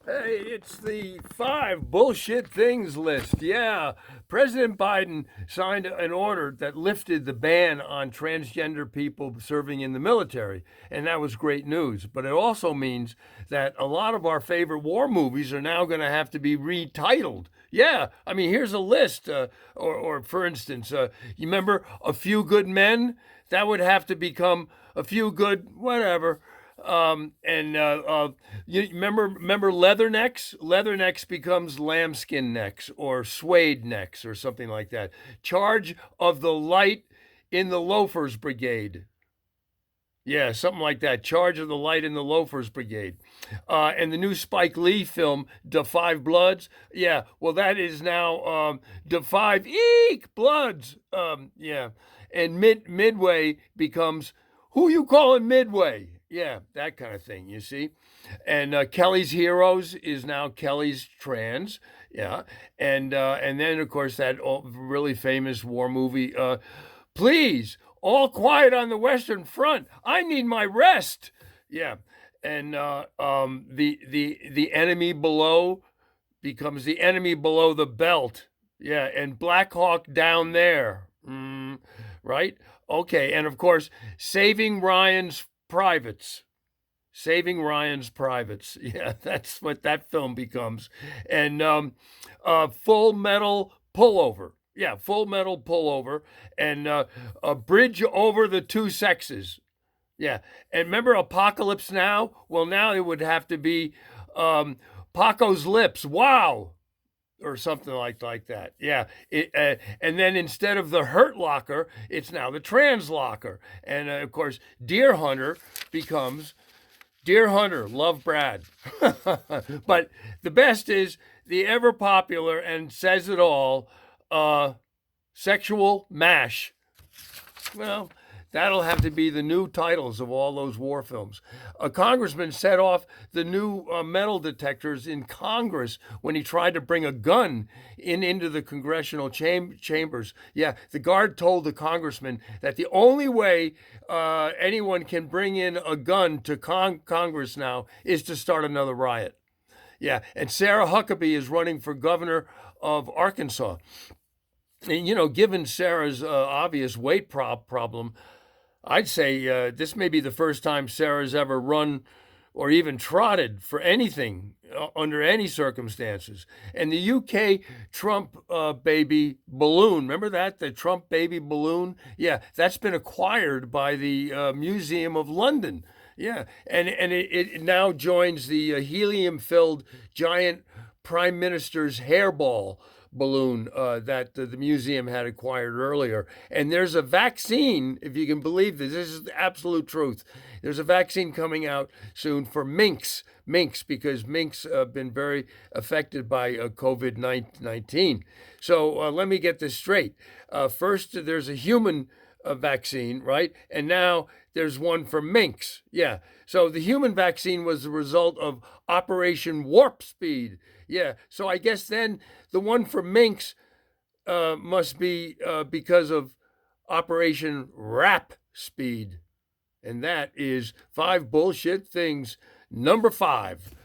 Hey, it's the five bullshit things list. Yeah, President Biden signed an order that lifted the ban on transgender people serving in the military, and that was great news. But it also means that a lot of our favorite war movies are now going to have to be retitled. Yeah, I mean, here's a list. Or for instance, you remember A Few Good Men? That would have to become A Few Good whatever. And you remember leathernecks? Leathernecks becomes lambskin necks or suede necks or something like that. Charge of the light in the loafers brigade. Yeah, something like that. Charge of the Light in the Loafers Brigade. And the new Spike Lee film, Da Five Bloods. Yeah, well, that is now Da Five Eek Bloods. Yeah. And Midway becomes Who You Calling Midway? Yeah, that kind of thing, you see. And Kelly's Heroes is now Kelly's Trans. Yeah. And then, of course, that really famous war movie, Please, all quiet on the Western Front. I need my rest. Yeah, and the enemy below becomes the enemy below the belt. Yeah, and Black Hawk down there. Right? Okay, and of course, Saving Ryan's Privates. Saving Ryan's Privates. Yeah, that's what that film becomes. And Full Metal Pullover. Yeah, Full Metal Pullover. And A Bridge Over the Two Sexes. Yeah. And remember Apocalypse Now? Well, now it would have to be Paco's Lips. Wow. Or something like that. Yeah. And then instead of the Hurt Locker, it's now the Translocker. And of course, Deer Hunter becomes Dear Hunter, love Brad. But the best is the ever popular and says it all, Sexual Mash. Well, that'll have to be the new titles of all those war films. A congressman set off the new metal detectors in Congress when he tried to bring a gun into the congressional chambers. Yeah, the guard told the congressman that the only way anyone can bring in a gun to Congress now is to start another riot. Yeah, and Sarah Huckabee is running for governor of Arkansas. And, given Sarah's obvious weight problem, I'd say this may be the first time Sarah's ever run or even trotted for anything under any circumstances. And the UK Trump baby balloon, remember that? The Trump baby balloon? Yeah, that's been acquired by the Museum of London. Yeah, and it now joins the helium-filled giant prime minister's hairball balloon that the museum had acquired earlier. And there's a vaccine, if you can believe this is the absolute truth. There's a vaccine coming out soon for minks, because minks have been very affected by COVID 19. So let me get this straight. First, there's a human vaccine, right? And now there's one for minks. Yeah. So the human vaccine was the result of Operation Warp Speed. Yeah. So I guess then the one for minks must be because of Operation Rap Speed. And that is five bullshit things. Number five.